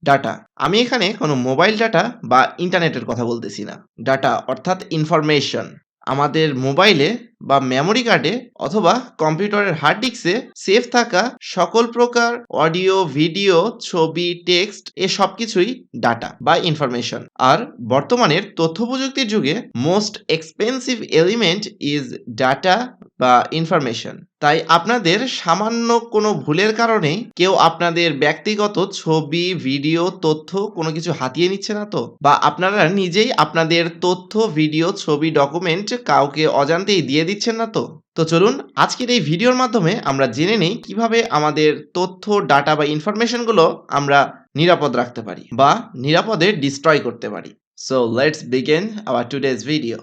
Data. আমি এখানে কোনো মোবাইল ডাটা বা ইন্টারনেটের কথা বলতেছি না। ডাটা অর্থাৎ ইনফরমেশন। আমাদের মোবাইলে বা মেমোরি কার্ডে অথবা কম্পিউটারের হার্ড ডিস্কে সেভ থাকা সকল প্রকার অডিও, ভিডিও, ছবি, টেক্সট এ সবকিছুই ডাটা বা ইনফরমেশন। আর বর্তমানের তথ্য প্রযুক্তির যুগে most expensive element is data বা ইনফরমেশন। তাই আপনাদের সামান্য কোনো ভুলের কারণে কেউ আপনাদের ব্যক্তিগত ছবি, ভিডিও, তথ্য কোনো কিছু হাতিয়ে নিচ্ছে না তো? বা আপনারা নিজেই আপনাদের তথ্য, ভিডিও, ছবি, ডকুমেন্ট কাউকে অজান্তেই দিয়ে দিচ্ছেন না তো? তো চলুন আজকের এই ভিডিওর মাধ্যমে আমরা জেনে নেই কিভাবে আমাদের তথ্য, ডাটা বা ইনফরমেশন গুলো আমরা নিরাপদ রাখতে পারি বা নিরাপদে ডিস্ট্রয় করতে পারি। So let's begin our today's video.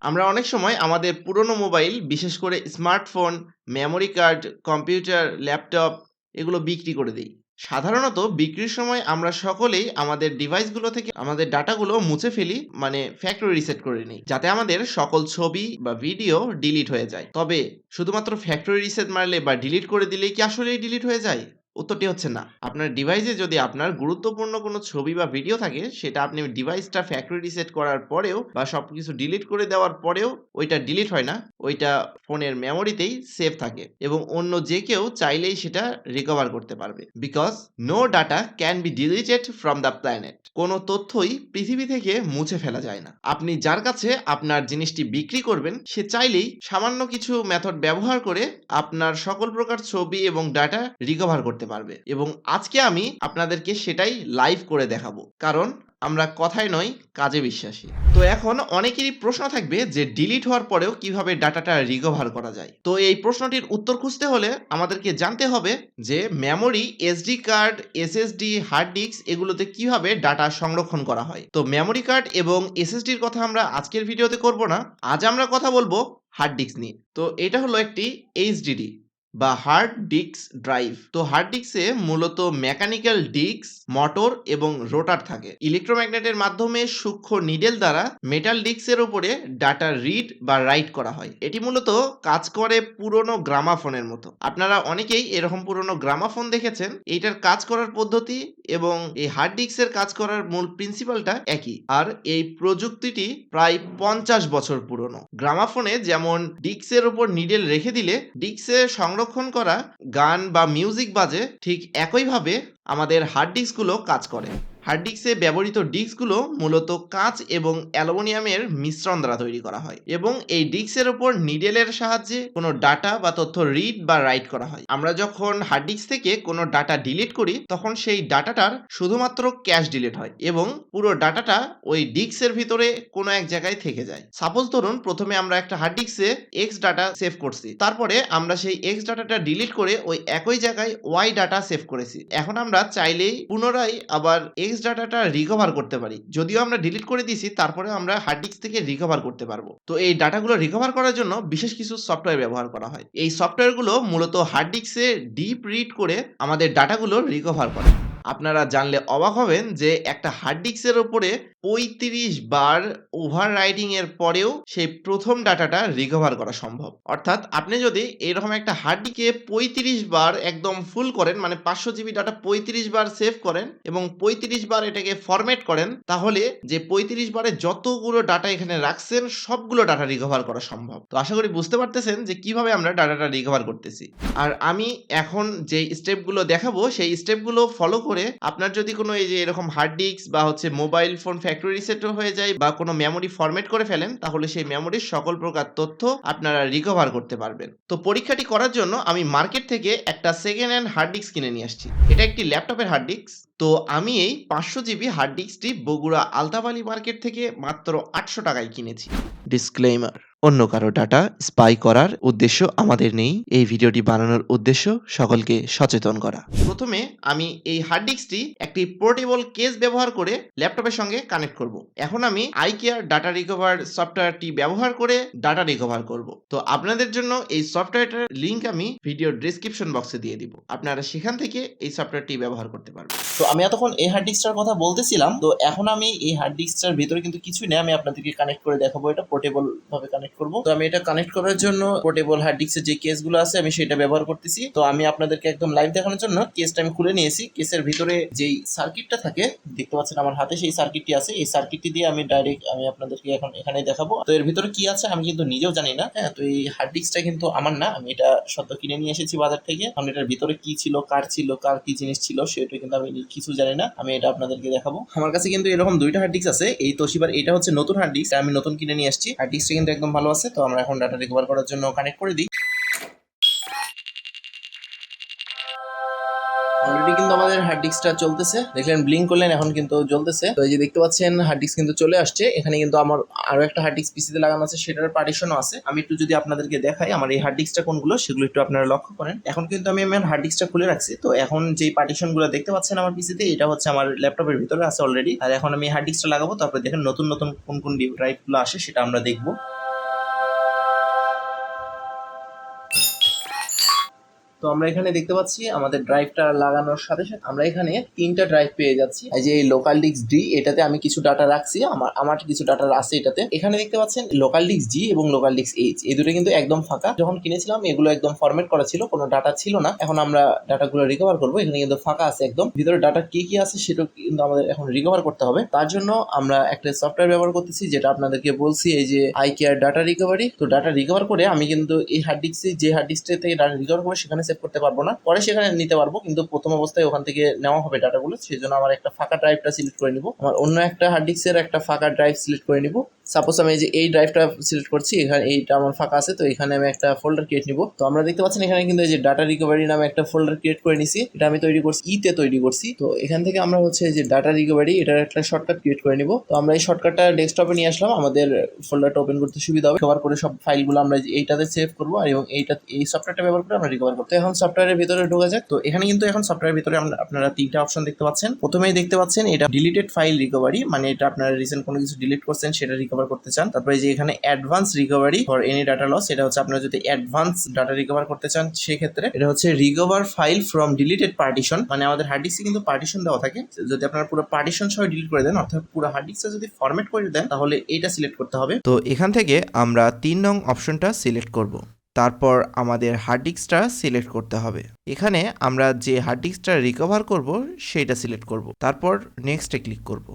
আমরা অনেক সময় আমাদের পুরনো মোবাইল, বিশেষ করে smartphone, memory card, computer, laptop এগুলো বিক্রি করে দিই। সাধারণত বিক্রির সময় আমরা সকলেই আমাদের ডিভাইসগুলো থেকে আমাদের ডাটাগুলো মুছে ফেলি, মানে ফ্যাক্টরি রিসেট করে নিই, যাতে আমাদের সকল ছবি বা ভিডিও ডিলিট হয়ে যায়। তবে শুধুমাত্র ফ্যাক্টরি রিসেট মারলে বা ডিলিট করে দিলেই কি আসলেই ডিলিট হয়ে যায়? উত্তরটি হচ্ছে না। আপনার ডিভাইসে যদি আপনার গুরুত্বপূর্ণ কোনো ছবি বা ভিডিও থাকে, সেটা আপনি ডিভাইসটা ফ্যাক্টরি রিসেট করার পরেও বা সবকিছু ডিলিট করে দেওয়ার পরেও ওইটা ডিলিট হয় না। ওইটা ফোনের মেমোরিতেই সেভ থাকে এবং অন্য যে কেউ চাইলেই সেটা রিকভার করতে পারবে। Because no data can be deleted from the planet. কোনো তথ্যই পৃথিবী থেকে মুছে ফেলা যায় না। আপনি যার কাছে আপনার জিনিসটি বিক্রি করবেন, সে চাইলেই সামান্য কিছু মেথড ব্যবহার করে আপনার সকল প্রকার ছবি এবং ডাটা রিকভার করতে পারবে। এবং আজকে আমি আপনাদেরকে সেটাই লাইভ করে দেখাবো, কারণ আমরা কথায় নয়, কাজে বিশ্বাসী। তো এখন অনেকেরই প্রশ্ন থাকবে যে ডিলিট হওয়ার পরেও কিভাবে ডাটাটা রিকভার করা যায়। তো এই প্রশ্নটির উত্তর খুঁজতে হলে আমাদেরকে জানতে হবে যে memory, SD card, SSD, hard disk এগুলোতে কিভাবে ডাটা সংরক্ষণ করা হয়। তো মেমোরি কার্ড এবং এসএসডির কথা আমরা আজকের ভিডিওতে করব না। আজ আমরা কথা বলবো হার্ড ডিস্ক নিয়ে। তো এটা হলো একটি এইচডিডি বা হার্ড ডিস্ক ড্রাইভ। তো হার্ড ডিস্কে মূলত মেকানিক্যাল ডিস্ক, মোটর এবং রোটার থাকে। ইলেকট্রোম্যাগনেটের মাধ্যমে সূক্ষ্ম নিডেল দ্বারা মেটাল ডিস্কের উপরে ডাটা রিড বা রাইট করা হয়। এটি মূলত কাজ করে পুরনো গ্রামাফোনের মতো। আপনারা অনেকেই এরকম পুরনো গ্রামাফোন দেখেছেন। এইটার কাজ করার পদ্ধতি এবং এই হার্ড ডিস্কের কাজ করার মূল প্রিন্সিপালটা একই। আর এই প্রযুক্তিটি প্রায় 50 বছর পুরনো। গ্রামাফোনে যেমন ডিস্কের উপর নিডেল রেখে দিলে ডিস্কে সংরক্ষণ করা গান বা মিউজিক বাজে, ঠিক একইভাবে আমাদের হার্ড ডিস্কগুলো কাজ করে। হার্ড ডিস্কে ব্যবহৃত ডিস্কগুলো মূলত কাঁচ এবং অ্যালুমিনিয়ামের মিশ্রণ দ্বারা তৈরি করা হয় এবং এই ডিস্কের উপর নিডেলের সাহায্যে কোনো ডাটা বা তথ্য রিড বা রাইট করা হয়। আমরা যখন হার্ড ডিস্ক থেকে কোনো ডাটা ডিলিট করি, তখন সেই ডাটাটার শুধুমাত্র ক্যাশ ডিলিট হয় এবং পুরো ডাটাটা ওই ডিস্কের ভিতরে কোনো এক জায়গায় থেকে যায়। সাপোজ ধরুন প্রথমে আমরা একটা হার্ড ডিস্কে এক্স ডাটা সেভ করছি, তারপরে আমরা সেই এক্স ডাটাটা ডিলিট করে ওই একই জায়গায় ওয়াই ডাটা সেভ করেছি। এখন আমরা চাইলেই পুনরায় আবার এক্স ডাটাটা রিকভার করতে পারি। যদিও আমরা ডিলিট করে দিয়েছি, তারপরে আমরা হার্ড ডিস্ক থেকে রিকভার করতে পারবো। তো এই ডাটাগুলো রিকভার করার জন্য বিশেষ কিছু সফটওয়্যার ব্যবহার করা হয়। এই সফটওয়্যারগুলো মূলত হার্ড ডিস্কে ডিপ রিড করে আমাদের ডাটাগুলো রিকভার করে। আপনারা জানলে অবাক হবেন যে একটা হার্ড ডিস্কের উপরে 35 বার ওভার রাইটিং এর পরেও সেই প্রথম ডাটাটা রিকভার করা সম্ভব। অর্থাৎ আপনি যদি এরকম একটা হার্ড ডিস্কে 35 বার একদম ফুল করেন, মানে 500 জিবি ডাটা 35 বার সেভ করেন এবং 35 বার এটাকে ফরম্যাট করেন, তাহলে যে 35 বারে যতগুলো ডাটা এখানে রাখছেন সবগুলো ডাটা রিকভার করা সম্ভব। তো আশা করি বুঝতে পারতেছেন যে কিভাবে আমরা ডাটাটা রিকভার করতেছি। আর আমি এখন যে স্টেপগুলো দেখাবো সেই স্টেপগুলো ফলো করে আপনার যদি কোনো এই যে এরকম হার্ড ডিস্ক বা মোবাইল ফোন ফ্যাক্টরি রিসেট হয়ে যায় বা কোনো মেমোরি ফরম্যাট করে ফেলেন, তাহলে সেই মেমোরির সকল প্রকার তথ্য আপনারা রিকভার করতে পারবেন। তো পরীক্ষাটি করার জন্য আমি মার্কেট থেকে একটা সেকেন্ড হ্যান্ড হার্ড ডিস্ক কিনে নিয়ে আসছি। এটা একটি ল্যাপটপের হার্ড ডিস্ক। তো আমি এই 500 জিবি হার্ড ডিস্কটি বগুড়া আলতাবালি মার্কেট থেকে মাত্র 800 টাকায় কিনেছি। ডিসক্লেইমার, অন্য কারো ডাটা স্পাই করার উদ্দেশ্য আমাদের নেই। এই ভিডিওটি বানানোর উদ্দেশ্য সকলকে সচেতন করা। প্রথমে আমি এই হার্ড ডিস্কটি একটি পোর্টেবল কেস ব্যবহার করে ল্যাপটপের সঙ্গে কানেক্ট করব। এখন আমি আইকেয়ার ডাটা রিকভার সফটওয়্যারটি ব্যবহার করে ডাটা রিকভার করব। তো আপনাদের জন্য এই সফটওয়্যারটার লিংক আমি ভিডিও ডেসক্রিপশন বক্সে দিয়ে দিব। আপনারা সেখান থেকে এই সফটওয়্যারটি ব্যবহার করতে পারবেন। তো আমি এতক্ষণ এই হার্ড ডিস্কটার কথা বলতেছিলাম। তো এখন আমি এই হার্ড ডিস্কটার ভিতরে কিন্তু কিছুই নেই, আমি আপনাদেরকে কানেক্ট করে দেখাবো। এটা পোর্টেবল ভাবে কানেক্ট করব। তো আমি এটা কানেক্ট করার জন্য পোর্টেবল হার্ড ডিস্কের যে কেসগুলো আছে আমি সেটা ব্যবহার করতেছি। তো আমি আপনাদেরকে একদম লাইভ দেখানোর জন্য কেসটা আমি খুলে নিয়েছি। কেসের ভিতরে যেই সার্কিটটা থাকে দেখতে পাচ্ছেন আমার হাতে, সেই সার্কিটটি আছে। এই সার্কিটটি দিয়ে আমি ডাইরেক্ট আমি আপনাদেরকে এখন এখানে দেখাবো। তো এর ভিতরে কি আছে আমি কিন্তু নিজেও জানি না। হ্যাঁ, তো এই হার্ড ডিস্কটা কিন্তু আমার না, আমি এটা সদ্য কিনে নিয়ে এসেছি বাজার থেকে। আমি এটার ভিতরে কি ছিল, কার কি জিনিস ছিল সেটা কিন্তু আমি কিছু জানি না। আমি এটা আপনাদেরকে দেখাবো। আমার কাছে কিন্তু এরকম দুইটা হার্ড ডিস্ক আছে। এই তোশিবার এটা হচ্ছে নতুন হার্ড ডিস্ক, আমি নতুন কিনে নিয়ে আসছি। হার্ড ডিস্কটা কিন্তু একদম ভালো আছে। তো আমরা এখন ডাটা রিকভার করার জন্য কানেক্ট করে দিই। অলরেডি কিন্তু আমাদের হার্ড ডিস্কটা চলতেছে, দেখলেন ব্লিঙ্ক করলেন, এখন কিন্তু জ্বলতেছে। তো এই যে দেখতে পাচ্ছেন হার্ড ডিস্ক কিন্তু চলে আসছে। এখানে কিন্তু আমার আরো একটা হার্ড ডিস্ক পিসিতে লাগানো আছে, সেটার পার্টিশনও আছে। আমি একটু যদি আপনাদেরকে দেখাই আমার এই হার্ড ডিস্কটা কোনগুলো সেগুলো একটু আপনারা লক্ষ্য করেন। এখন কিন্তু আমি আমার হার্ড ডিস্কটা খুলে রাখছি। তো এখন যেই পার্টিশন গুলো দেখতে পাচ্ছেন আমার পিসিতে, এটা হচ্ছে আমার ল্যাপটপের ভিতরে আছে অলরেডি। আর এখন আমি হার্ড ডিস্কটা লাগাবো, তারপরে দেখেন নতুন নতুন কোন কোন ড্রাইভ গুলো আসে সেটা আমরা দেখবো। তো আমরা এখানে দেখতে পাচ্ছি আমাদের ড্রাইভটা লাগানোর সাথে সাথে আমরা এখানে 3টা ড্রাইভ পেয়ে যাচ্ছি। এই যে এই লোকাল ডিস্ক ডি, এটাতে আমি কিছু ডাটা রাখছি, আমার কিছু ডাটা আছে এটাতে। এখানে দেখতে পাচ্ছেন লোকাল ডিস্ক জি এবং লোকাল ডিস্ক এইচ, এই দুটো কিন্তু একদম ফাঁকা। যখন কিনেছিলাম এগুলো একদম ফরম্যাট করা ছিল, কোনো ডাটা ছিল না। এখন আমরা ডাটাগুলো রিকভার করবো। এখানে কিন্তু ফাঁকা আছে একদম। ভিতরে ডাটা কি কি আছে সেটা কিন্তু আমাদের এখন রিকভার করতে হবে। তার জন্য আমরা একটা সফটওয়্যার ব্যবহার করতেছি, যেটা আপনাদেরকে বলছি, এই যে আই কেয়ার ডাটা রিকভারি। তো ডাটা রিকভার করে আমি কিন্তু এই হার্ড ডিস্কে, যে হার্ড ডিস্ক থেকে ডাটা রিকভার করে সেখানে করতে পারবো না, পরে সেখানে নিতে পারবো, কিন্তু প্রথম অবস্থায় ওখান থেকে নেওয়া হবে ডাটাগুলো। সেই জন্য আমার একটা ফাঁকা ড্রাইভটা সিলেক্ট করে নিব, আমার অন্য একটা হার্ড ডিস্কের একটা ফাঁকা ড্রাইভ সিলেক্ট করে নিব। সাপোজ আমি যে এই ড্রাইভটা সিলেক্ট করছি, এখানে এইটা আমার ফাঁকা আছে, তো এখানে আমি একটা ফোল্ডার ক্রিয়েট নিব। তো আমরা দেখতে পাচ্ছেন এখানে কিন্তু এই যে ডাটা রিকভারি নামে একটা ফোল্ডার ক্রিয়েট করে নিছি। এটা আমি তৈরি করছি তে তৈরি করছি। তো এখান থেকে আমরা হচ্ছে যে ডাটা রিকভারি এটার একটা শর্টকাট ক্রিয়েট করে নিব। তো আমরা এই শর্টকাটটা ডেস্কটপে নিয়ে আসলাম, আমাদের ফোল্ডারটা ওপেন করতে সুবিধা হবে। কভার করে সব ফাইলগুলো আমরা এইটাতে সেভ করবো, আর এবং এই সফটওয়্যারটা ব্যবহার করে আমরা রিকভার করতে। এখন সফটওয়্যারের ভিতরে ঢোকা যাক। তো এখানে কিন্তু এখন সফটওয়্যারের ভিতরে আপনারা 3টা অপশন দেখতে পাচ্ছেন। প্রথমেই দেখতে পাচ্ছেন এটা ডিলিটেড ফাইল রিকভারি, মানে এটা আপনারা রিসেন্ট কোনো কিছু ডিলিট করছেন সেটা রিকভার করতে চান। তারপরে যে এখানে advance recovery for any data loss, এটা হচ্ছে আপনারা যদি অ্যাডভান্স ডাটা রিকভার করতে চান সেক্ষেত্রে। এটা হচ্ছে recover file from deleted partition, মানে আমাদের হার্ড ডিস্কে কিন্তু পার্টিশন দেওয়া থাকে, যদি আপনারা পুরো পার্টিশন সহ ডিলিট করে দেন, অর্থাৎ পুরো হার্ড ডিস্কটা যদি ফরম্যাট করে দেন তাহলে এইটা সিলেক্ট করতে হবে। তো এখান থেকে আমরা 3 নং অপশনটা সিলেক্ট করব। তারপর আমাদের হার্ড ডিস্কটা সিলেক্ট করতে হবে। এখানে আমরা যে হার্ড ডিস্কটা রিকভার করব সেইটা সিলেক্ট করব, তারপর নেক্সটে ক্লিক করব।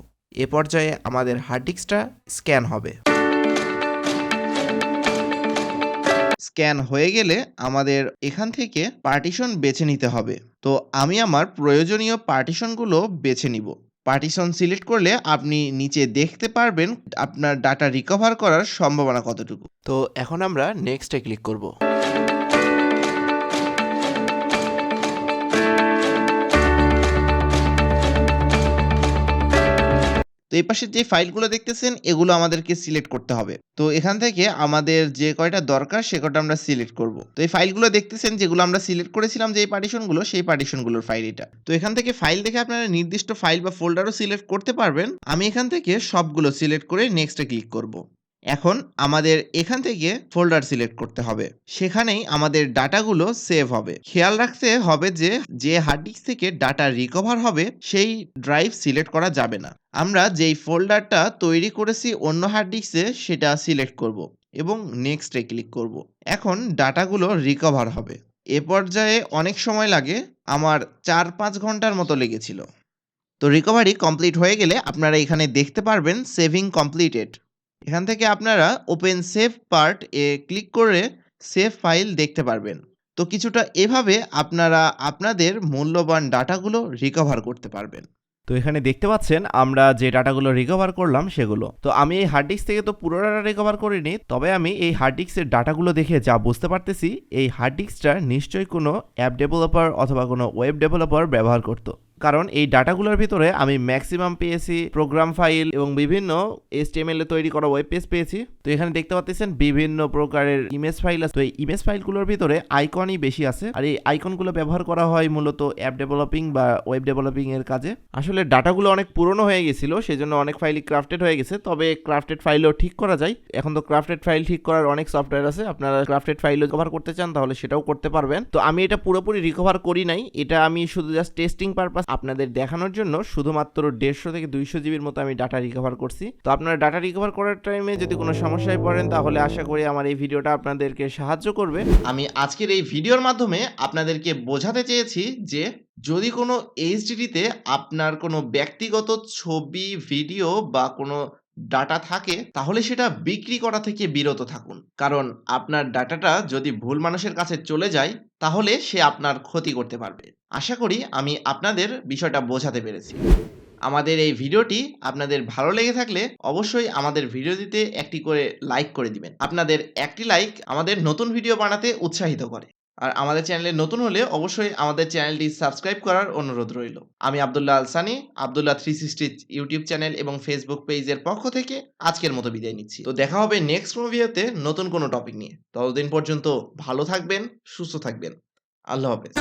এ পর্যায়ে আমাদের হার্ড ডিস্কটা স্ক্যান হবে। স্ক্যান হয়ে গেলে আমাদের এখান থেকে পার্টিশন বেছে নিতে হবে। তো আমি আমার প্রয়োজনীয় পার্টিশনগুলো বেছে নিব। পার্টিশন সিলেক্ট করলে আপনি নিচে দেখতে পারবেন আপনার ডাটা রিকভার করার সম্ভাবনা কতটুকু। তো এখন আমরা নেক্সটে ক্লিক করব। তো এই পাশে যে ফাইলগুলো দেখতেছেন এগুলো আমাদেরকে সিলেক্ট করতে হবে। তো এখান থেকে আমাদের যে কয়টা দরকার সে কয়টা আমরা সিলেক্ট করব। তো এই ফাইলগুলো দেখতেছেন যেগুলো আমরা সিলেক্ট করেছিলাম, যে এই পার্টিশনগুলো, সেই পার্টিশনগুলোর ফাইল এটা। তো এখান থেকে ফাইল দেখে আপনারা নির্দিষ্ট ফাইল বা ফোল্ডারও সিলেক্ট করতে পারবেন। আমি এখান থেকে সবগুলো সিলেক্ট করে নেক্সটে ক্লিক করব। এখন আমাদের এখান থেকে ফোল্ডার সিলেক্ট করতে হবে, সেখানেই আমাদের ডাটাগুলো সেভ হবে। খেয়াল রাখতে হবে যে হার্ড ডিস্ক থেকে ডাটা রিকভার হবে সেই ড্রাইভ সিলেক্ট করা যাবে না। আমরা যেই ফোল্ডারটা তৈরি করেছি অন্য হার্ড ডিস্কে সেটা সিলেক্ট করব এবং নেক্সটে ক্লিক করব। এখন ডাটাগুলো রিকভার হবে। এ পর্যায়ে অনেক সময় লাগে, আমার 4-5 ঘন্টার মতো লেগেছিল। তো রিকভারি কমপ্লিট হয়ে গেলে আপনারা এখানে দেখতে পারবেন সেভিং কমপ্লিটেড। এখান থেকে আপনারা ওপেন সেভ পার্ট এ ক্লিক করে সেভ ফাইল দেখতে পারবেন। তো কিছুটা এভাবে আপনারা আপনাদের মূল্যবান ডাটাগুলো রিকভার করতে পারবেন। তো এখানে দেখতে পাচ্ছেন আমরা যে ডাটাগুলো রিকভার করলাম সেগুলো। তো আমি এই হার্ড ডিস্ক থেকে তো পুরো ডাটা রিকভার করিনি, তবে আমি এই হার্ড ডিস্কের ডাটাগুলো দেখে যা বুঝতে পারতেছি, এই হার্ড ডিস্কটা নিশ্চয়ই কোনো অ্যাপ ডেভেলপার অথবা কোনো ওয়েব ডেভেলপার ব্যবহার করতো, কারণ এই ডাটাগুলোর ভিতরে আমি ম্যাক্সিমাম পেয়েছি প্রোগ্রাম ফাইল এবং বিভিন্ন HTML এ তৈরি করা ওয়েব পেজ পেয়েছি। তো এখানে দেখতে পাচ্ছেন বিভিন্ন প্রকারের ইমেজ ফাইল আছে। তো এই ইমেজ ফাইলগুলোর ভিতরে আইকনই বেশি আছে, আর এই আইকনগুলো ব্যবহার করা হয় মূলত অ্যাপ ডেভেলপিং বা ওয়েব ডেভেলপিং এর কাজে। আসলে ডাটাগুলো অনেক পুরনো হয়ে গেছিল, সেজন্য অনেক ফাইলই ক্রাফটেড হয়ে গেছে, তবে ক্রাফটেড ফাইলও ঠিক করা যায়। এখন তো ক্রাফটেড ফাইল ঠিক করার অনেক সফটওয়্যার আছে, আপনারা ক্রাফটেড ফাইলও রিকভার করতে চান তাহলে সেটাও করতে পারবেন। তো আমি এটা পুরোপুরি রিকভার করি নাই, এটা আমি শুধু জাস্ট টেস্টিং পারপাস আপনাদের দেখানোর জন্য শুধুমাত্র 150 থেকে 200 জিবির মতো আমি ডাটা রিকভার করছি। তো আপনারা ডাটা রিকভার করার টাইমে যদি কোনো সমস্যায় পড়েন তাহলে আশা করি আমার এই ভিডিওটা আপনাদেরকে সাহায্য করবে। আমি আজকের এই ভিডিওর মাধ্যমে আপনাদেরকে বোঝাতে চেয়েছি যে যদি কোনো এইচডিডিতে আপনার কোনো ব্যক্তিগত ছবি, ভিডিও বা কোনো ডাটা থাকে তাহলে সেটা বিক্রি করা থেকে বিরত থাকুন। কারণ আপনার ডাটাটা যদি ভুল মানুষের কাছে চলে যায় তাহলে সে আপনার ক্ষতি করতে পারবে। আশা করি আমি আপনাদের বিষয়টা বোঝাতে পেরেছি। আমাদের এই ভিডিওটি আপনাদের ভালো লেগে থাকলে অবশ্যই আমাদের ভিডিওটিতে একটি করে লাইক করে দিবেন। আপনাদের একটি লাইক আমাদের নতুন ভিডিও বানাতে উৎসাহিত করে। আর আমাদের চ্যানেলে নতুন হলে অবশ্যই আমাদের চ্যানেলটি সাবস্ক্রাইব করার অনুরোধ রইল। আমি আব্দুল্লাহ আল সানি, আব্দুল্লাহ 360 ইউটিউব চ্যানেল এবং ফেসবুক পেজের পক্ষ থেকে আজকের মতো বিদায় নিচ্ছি। তো দেখা হবে নেক্সট কোনো ভিডিওতে নতুন কোনো টপিক নিয়ে। ততদিন পর্যন্ত ভালো থাকবেন, সুস্থ থাকবেন। আল্লাহ হাফেজ।